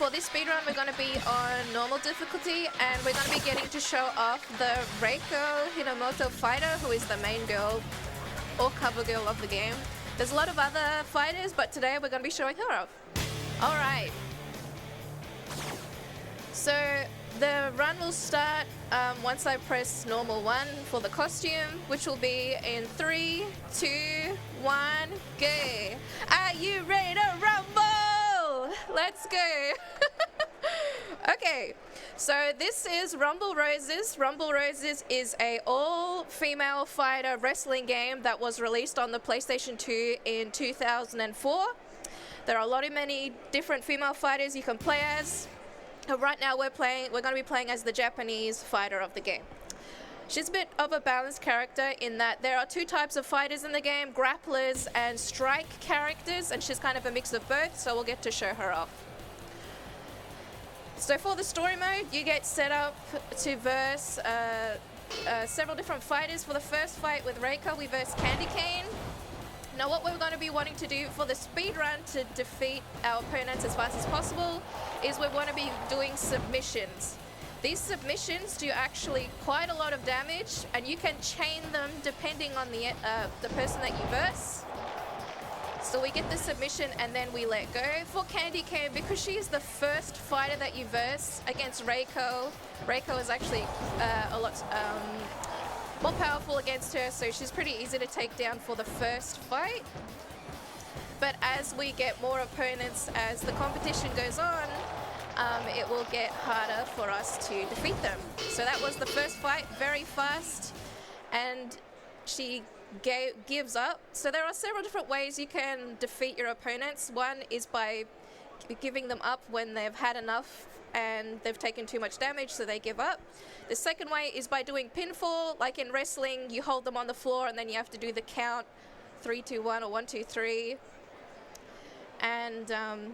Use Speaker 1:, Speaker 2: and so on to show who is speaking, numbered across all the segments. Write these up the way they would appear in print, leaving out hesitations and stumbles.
Speaker 1: For this speedrun, we're going to be on normal difficulty, and we're going to be getting to show off the Reiko Hinomoto fighter, who is the main girl or cover girl of the game. There's a lot of other fighters, but today we're going to be showing her off. Alright. So the run will start once I press normal 1 for the costume, which will be in 3, 2, 1, go. Are you ready to rumble? Let's go. Okay, so this is Rumble Roses. Rumble Roses is a all-female fighter wrestling game that was released on the PlayStation 2 in 2004. There are many different female fighters you can play as. Right now we're going to be playing as the Japanese fighter of the game. She's a bit of a balanced character in that there are two types of fighters in the game, grapplers and strike characters, and she's kind of a mix of both, so we'll get to show her off. So for the story mode, you get set up to verse several different fighters. For the first fight with Reiko, we verse Candy Cane. Now what we're going to be wanting to do for the speed run to defeat our opponents as fast as possible is we want to be doing submissions. These submissions do actually quite a lot of damage, and you can chain them depending on the person that you verse. So we get the submission and then we let go. For Candy Cane, because she is the first fighter that you verse against Reiko, Reiko is actually a lot more powerful against her, so she's pretty easy to take down for the first fight. But as we get more opponents, as the competition goes on, it will get harder for us to defeat them. So that was the first fight, very fast, and she gives up. So there are several different ways you can defeat your opponents. One is by giving them up when they've had enough and they've taken too much damage, so they give up. The second way is by doing pinfall. Like in wrestling, you hold them on the floor and then you have to do the count 3, 2, 1 or 1, 2, 3. And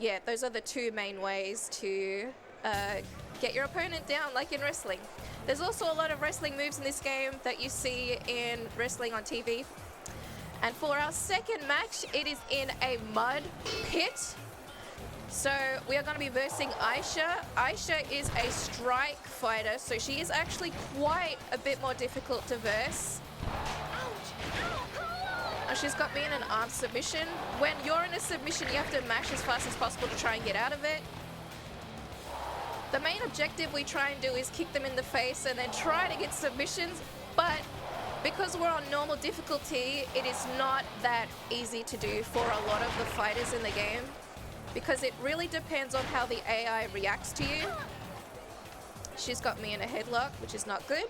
Speaker 1: yeah, those are the two main ways to get your opponent down, like in wrestling. There's also a lot of wrestling moves in this game that you see in wrestling on TV. And for our second match, it is in a mud pit. So we are going to be versing Aisha. Aisha is a strike fighter, so she is actually quite a bit more difficult to verse. She's got me in an arm submission. When you're in a submission, you have to mash as fast as possible to try and get out of it. The main objective we try and do is kick them in the face and then try to get submissions, but because we're on normal difficulty, it is not that easy to do for a lot of the fighters in the game, because it really depends on how the AI reacts to you. She's got me in a headlock, which is not good.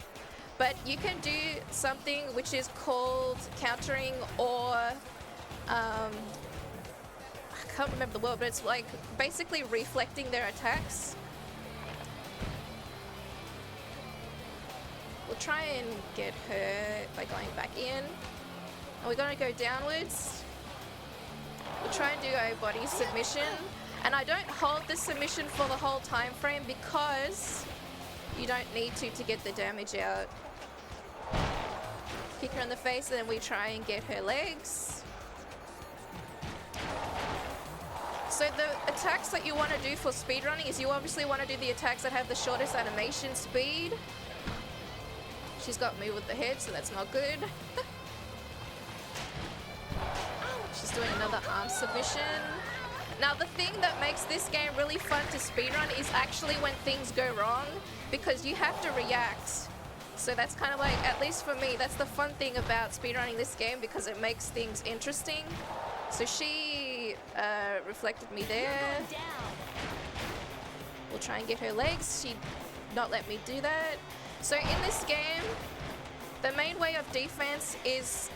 Speaker 1: But you can do something which is called countering, or I can't remember the word, but it's like basically reflecting their attacks. We'll try and get her by going back in. And we're going to go downwards. We'll try and do a body submission. And I don't hold the submission for the whole time frame because you don't need to get the damage out. Kick her in the face and then we try and get her legs. So the attacks that you want to do for speedrunning is you obviously want to do the attacks that have the shortest animation speed. She's got me with the head, so that's not good. She's doing another arm submission. Now the thing that makes this game really fun to speedrun is actually when things go wrong, because you have to react. So that's kind of like, at least for me, that's the fun thing about speedrunning this game, because it makes things interesting. So she reflected me there. We'll try and get her legs. She not let me do that. So in this game, the main way of defense is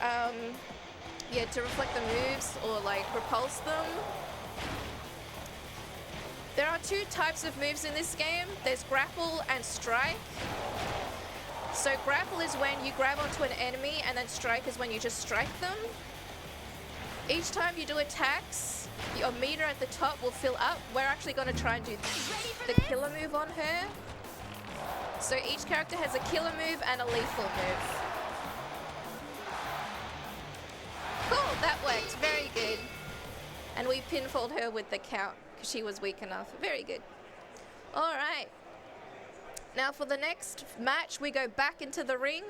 Speaker 1: yeah, to reflect the moves or like repulse them. There are two types of moves in this game. There's grapple and strike. So grapple is when you grab onto an enemy, and then strike is when you just strike them. Each time you do attacks, your meter at the top will fill up. We're actually going to try and do the killer move on her. So each character has a killer move and a lethal move. Cool, that worked. Very good. And we pinfalled her with the count because she was weak enough. Very good. All right. Now for the next match, we go back into the ring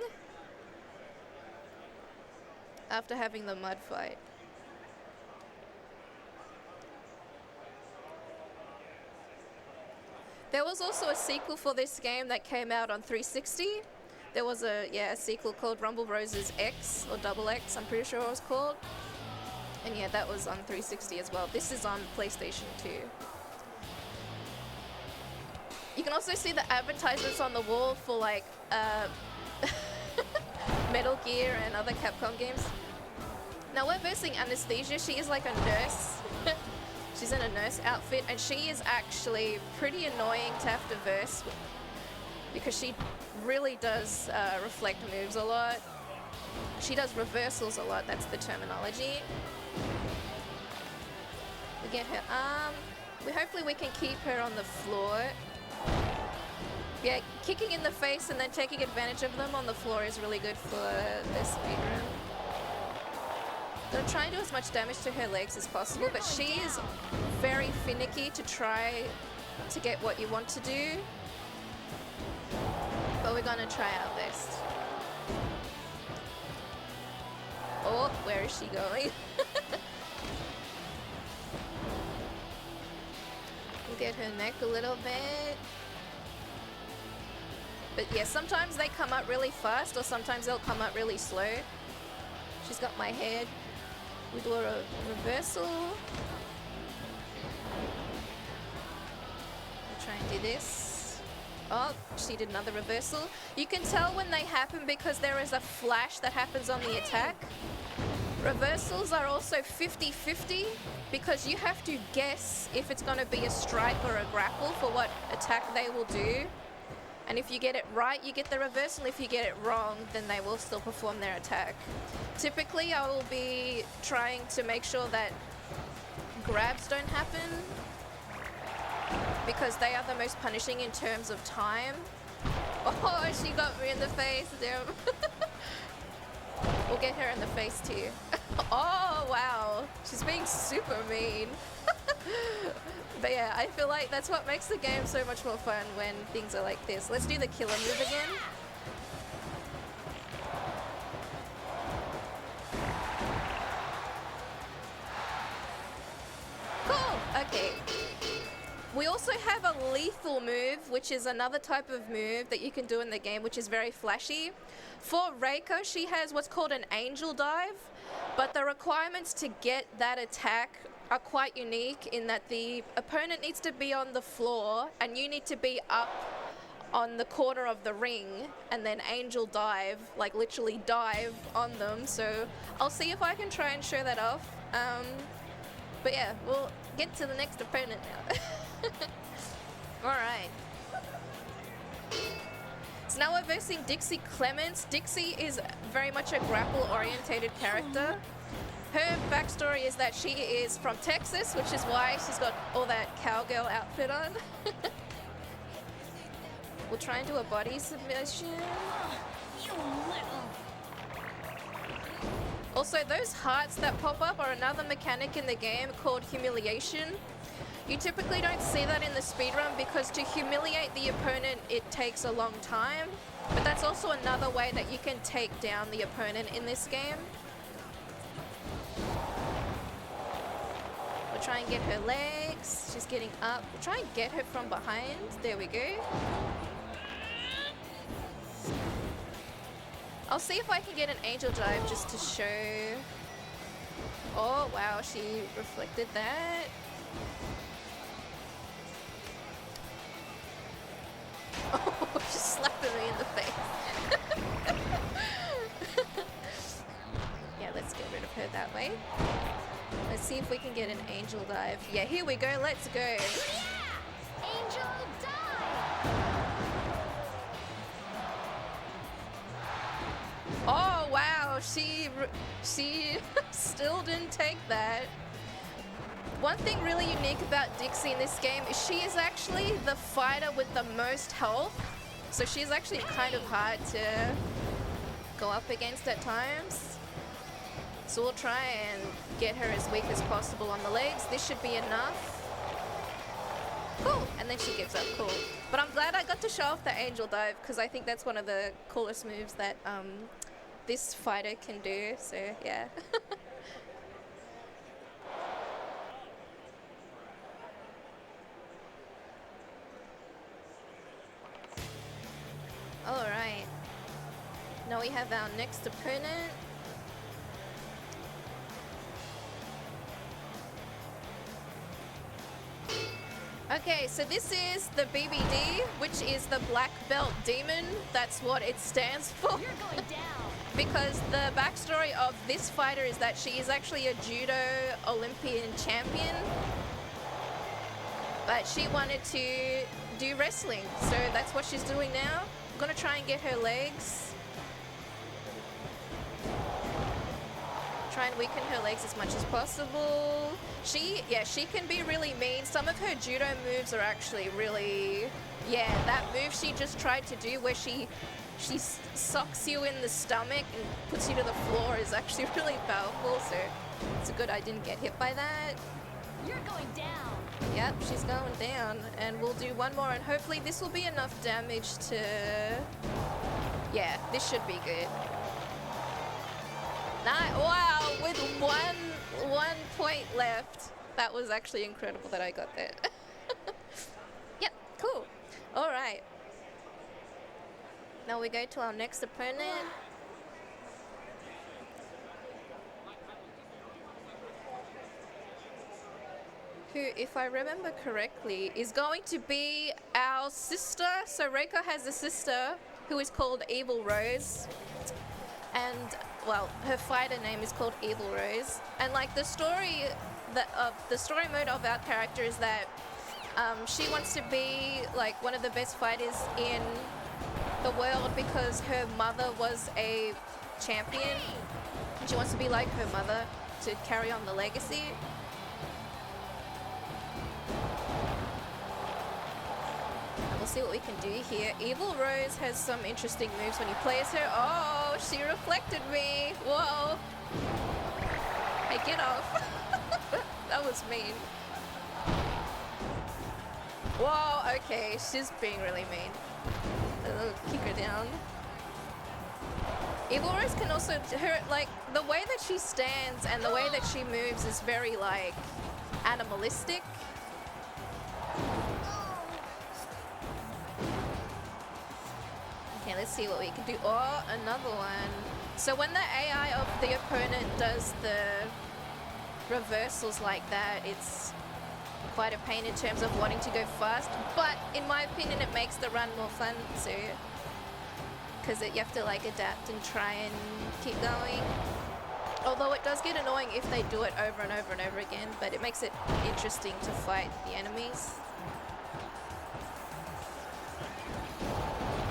Speaker 1: after having the mud fight. There was also a sequel for this game that came out on 360. There was a sequel called Rumble Roses X or Double X, I'm pretty sure it was called. And yeah, that was on 360 as well. This is on PlayStation 2. You can also see the advertisements on the wall for like Metal Gear and other Capcom games. Now we're versing Anesthesia. She is like a nurse. She's in a nurse outfit, and she is actually pretty annoying to have to verse with, because she really does reflect moves a lot. She does reversals a lot, that's the terminology. We get her arm. Hopefully we can keep her on the floor. Yeah, kicking in the face and then taking advantage of them on the floor is really good for this speedrun. Gonna try and do as much damage to her legs as possible, but she is very finicky to try to get what you want to do. But we're gonna try our best. Oh, where is she going? We'll get her neck a little bit. But yeah, sometimes they come up really fast or sometimes they'll come up really slow. She's got my head. We do a reversal. We'll try and do this. Oh, she did another reversal. You can tell when they happen because there is a flash that happens on the attack. Reversals are also 50-50 because you have to guess if it's going to be a strike or a grapple for what attack they will do. And if you get it right, you get the reversal. If you get it wrong, then they will still perform their attack. Typically, I will be trying to make sure that grabs don't happen because they are the most punishing in terms of time. Oh, she got me in the face, damn. We'll get her in the face too. Oh, wow. She's being super mean. But yeah, I feel like that's what makes the game so much more fun when things are like this. Let's do the killer move again. Cool, okay. We also have a lethal move, which is another type of move that you can do in the game, which is very flashy. For Reiko, she has what's called an angel dive, but the requirements to get that attack are quite unique in that the opponent needs to be on the floor and you need to be up on the corner of the ring and then angel dive, like literally dive on them. So I'll see if I can try and show that off. But yeah, we'll get to the next opponent now. Alright. So now we're versing Dixie Clements. Dixie is very much a grapple-orientated character. Her backstory is that she is from Texas, which is why she's got all that cowgirl outfit on. We'll try and do a body submission. Also, those hearts that pop up are another mechanic in the game called humiliation. You typically don't see that in the speedrun because to humiliate the opponent, it takes a long time. But that's also another way that you can take down the opponent in this game. We'll try and get her legs. She's getting up. We'll try and get her from behind. There we go. I'll see if I can get an angel dive just to show. Oh, wow, she reflected that. Oh, she's slapping me in the face. Yeah, let's get rid of her that way. Let's see if we can get an angel dive. Yeah, here we go. Let's go.
Speaker 2: Yeah! Angel dive!
Speaker 1: Oh, wow. She still didn't take that. One thing really unique about Dixie in this game is she is actually the fighter with the most health. So she's actually kind of hard to go up against at times. So we'll try and get her as weak as possible on the legs. This should be enough. cool, and then she gives up, cool. But I'm glad I got to show off the angel dive because I think that's one of the coolest moves that this fighter can do, so yeah. Alright, now we have our next opponent. Okay, so this is the BBD, which is the Black Belt Demon. That's what it stands for.
Speaker 2: You're going down.
Speaker 1: Because the backstory of this fighter is that she is actually a judo Olympian champion. But she wanted to do wrestling, so that's what she's doing now. I'm gonna try and get her legs. Try and weaken her legs as much as possible. She can be really mean. Some of her judo moves are actually really, that move she just tried to do where she socks you in the stomach and puts you to the floor is actually really powerful, so it's good I didn't get hit by that.
Speaker 2: You're going down.
Speaker 1: Yep, she's going down, and we'll do one more, and hopefully this will be enough damage to, this should be good. Wow, with one point left. That was actually incredible that I got that. Yep, cool. All right. Now we go to our next opponent. Who, if I remember correctly, is going to be our sister. So Reiko has a sister who is called Evil Rose. And, well, her fighter name is called Evil Rose. And, like, the story mode of our character is that she wants to be, like, one of the best fighters in the world because her mother was a champion. And she wants to be like her mother to carry on the legacy. We'll see what we can do here. Evil Rose has some interesting moves when you play as her. Oh, she reflected me. Whoa. Hey, get off. That was mean. Whoa, okay. She's being really mean. Kick her down. Evil Rose can also, like, the way that she stands and the way that she moves is very, like, animalistic. Okay, let's see what we can do. Oh, another one. So when the AI of the opponent does the reversals like that, it's quite a pain in terms of wanting to go fast. But in my opinion, it makes the run more fun too. Because you have to like adapt and try and keep going. Although it does get annoying if they do it over and over and over again, but it makes it interesting to fight the enemies.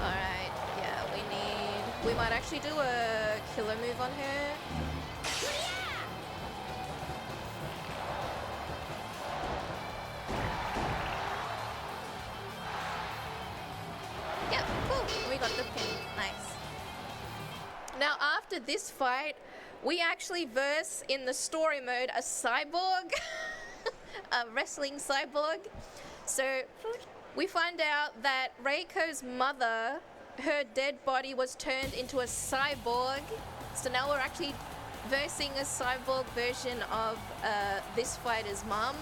Speaker 1: Alright, yeah, we might actually do a killer move on her. Yep, cool, we got the pin, nice. Now after this fight, we actually verse in the story mode a cyborg, a wrestling cyborg. So we find out that Reiko's mother, her dead body was turned into a cyborg. So now we're actually versing a cyborg version of this fighter's mom,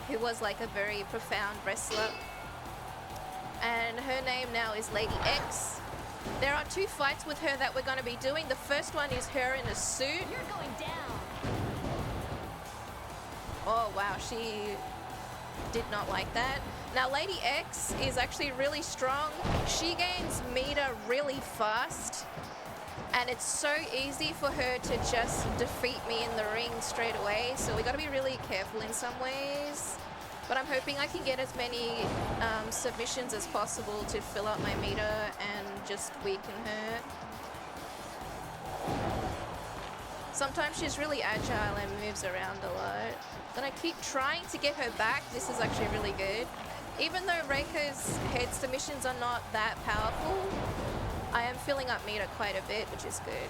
Speaker 1: who was like a very profound wrestler. And her name now is Lady X. There are 2 fights with her that we're going to be doing. The first one is her in a suit.
Speaker 2: You're going down.
Speaker 1: Oh wow, she did not like that. Now Lady X is actually really strong. She gains meter really fast. And it's so easy for her to just defeat me in the ring straight away. So we got to be really careful in some ways. But I'm hoping I can get as many submissions as possible to fill up my meter and just weaken her. Sometimes she's really agile and moves around a lot. Gonna keep trying to get her back. This is actually really good. Even though Reiko's head submissions are not that powerful, I am filling up meter quite a bit, which is good.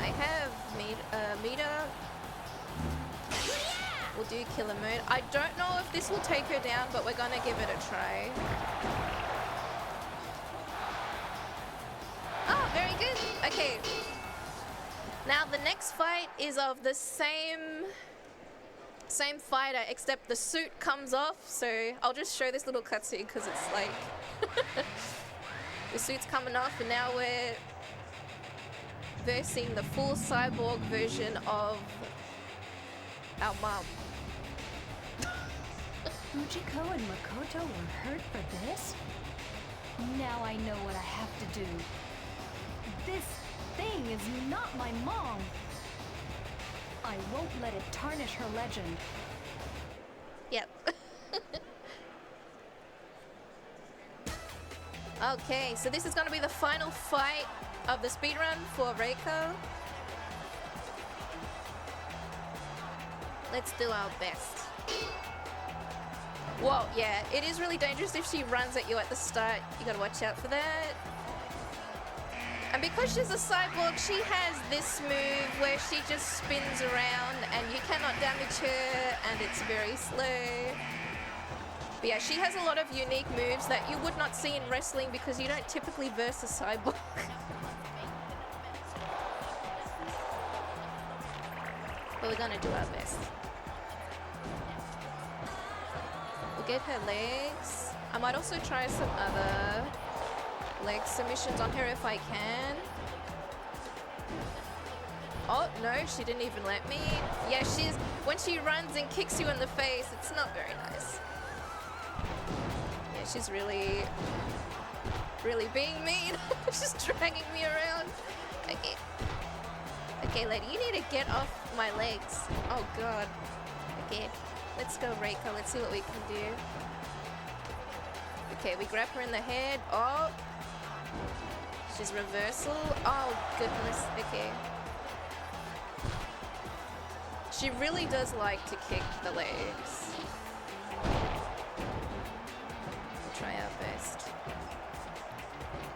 Speaker 1: I have meter. We'll do killer mode. I don't know if this will take her down, but we're gonna give it a try. Oh, very good. Okay. Now the next fight is of the same fighter, except the suit comes off. So I'll just show this little cutscene because it's like the suit's coming off, and now we're versing the full cyborg version of our mom.
Speaker 2: Fujiko and Makoto were hurt for this? Now I know what I have to do. This thing is not my mom. I won't let it tarnish her legend.
Speaker 1: Yep. Okay, so this is going to be the final fight of the speedrun for Reiko. Let's do our best. Whoa, yeah, it is really dangerous if she runs at you at the start. You gotta watch out for that. And because she's a cyborg, she has this move where she just spins around and you cannot damage her, and it's very slow. But yeah, she has a lot of unique moves that you would not see in wrestling because you don't typically verse a cyborg. But we're gonna do our best. We'll get her legs. I might also try some other leg submissions on her if I can. Oh, no, she didn't even let me. Yeah, when she runs and kicks you in the face, it's not very nice. Yeah, she's really being mean. She's dragging me around. Okay. Okay, lady, you need to get off my legs. Oh, God. Okay, let's go, Reiko. Let's see what we can do. Okay, we grab her in the head. Oh. She's reversal. Oh, goodness. Okay. She really does like to kick the legs. We'll try our best.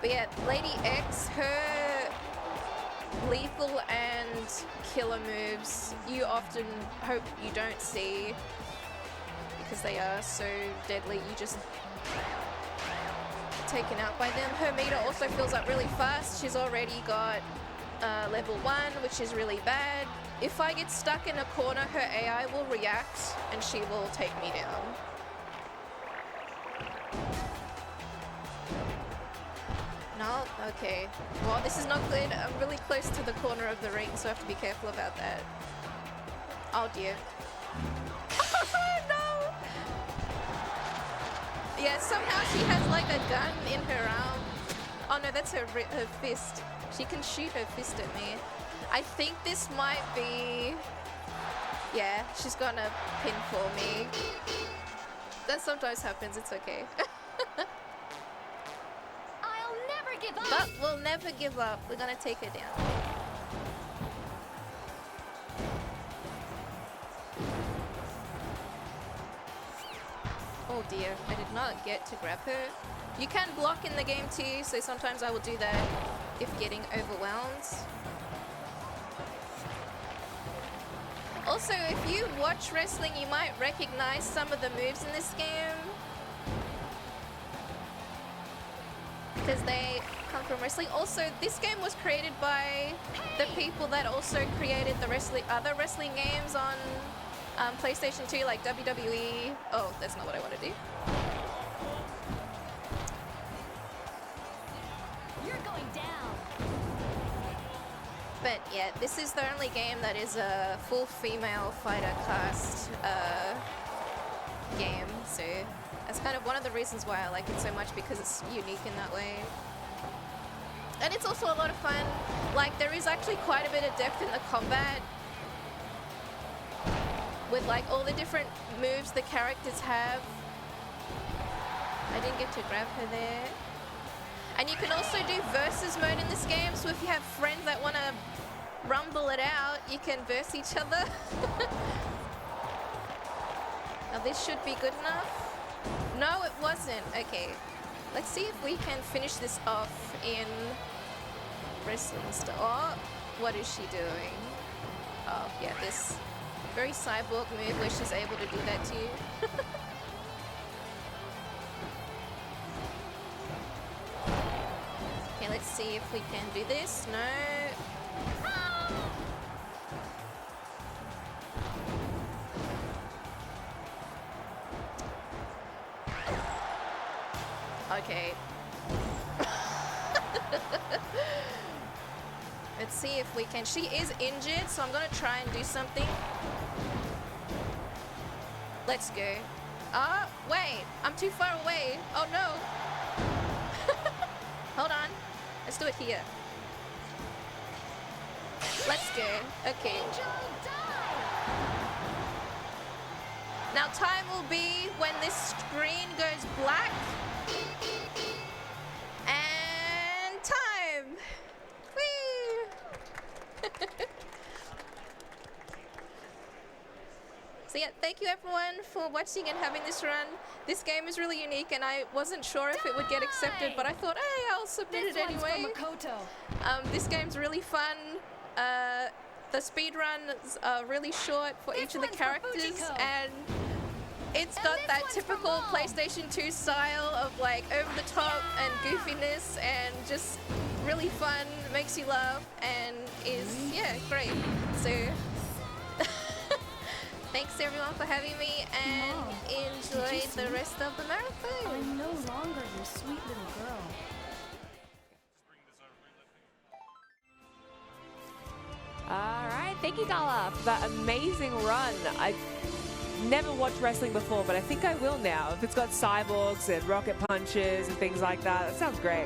Speaker 1: But yeah, Lady X, her lethal and killer moves, you often hope you don't see because they are so deadly. You just taken out by them. Her meter also fills up really fast. She's already got level 1, which is really bad. If I get stuck in a corner, her AI will react and she will take me down. No? Okay. Well, this is not good. I'm really close to the corner of the ring, so I have to be careful about that. Oh dear. Oh no! Yeah, somehow she has like a gun in her arm. Oh no, that's her fist. She can shoot her fist at me. I think this might be... Yeah, she's gonna pinfall me. That sometimes happens, it's okay.
Speaker 2: I'll never give up!
Speaker 1: But we'll never give up. We're gonna take her down. Oh dear, I did not get to grab her. You can block in the game too, so sometimes I will do that if getting overwhelmed. Also, if you watch wrestling, you might recognize some of the moves in this game because they come from wrestling. Also, this game was created by the people that also created the other wrestling games on PlayStation 2, like WWE. Oh, that's not what I want to do.
Speaker 2: You're going down.
Speaker 1: But yeah, this is the only game that is a full female fighter cast game, so that's kind of one of the reasons why I like it so much, because it's unique in that way. And it's also a lot of fun. Like, there is actually quite a bit of depth in the combat with like all the different moves the characters have. I didn't get to grab her there. And you can also do versus mode in this game, so if you have friends that want to rumble it out, you can verse each other. Now this should be good enough. No, it wasn't. Okay, let's see if we can finish this off in wrestling style. Oh, What is she doing? Oh, yeah, this very cyborg move where she's able to do that to you. Okay, let's see if we can do this. No. Okay. Let's see if we can. She is injured, so I'm gonna try and do something. Let's go. Wait, I'm too far away. Oh no. Hold on. Let's do it here. Let's go. Okay. Now time will be when this screen goes black. And time. Whee! So yeah, thank you everyone for watching and having this run. This game is really unique and I wasn't sure if it would get accepted, but I thought, hey, I'll submit it anyway. This game's really fun. The speedruns are really short for each of the characters, and it's got that typical PlayStation 2 style of like over the top and goofiness and just really fun, makes you laugh, and is, yeah, great. So thanks everyone for having me, and enjoy the rest of the marathon.
Speaker 2: I'm no longer your sweet little girl.
Speaker 3: Alright, thank you Gala for that amazing run. I've never watched wrestling before, but I think I will now. If it's got cyborgs and rocket punches and things like that, that sounds great.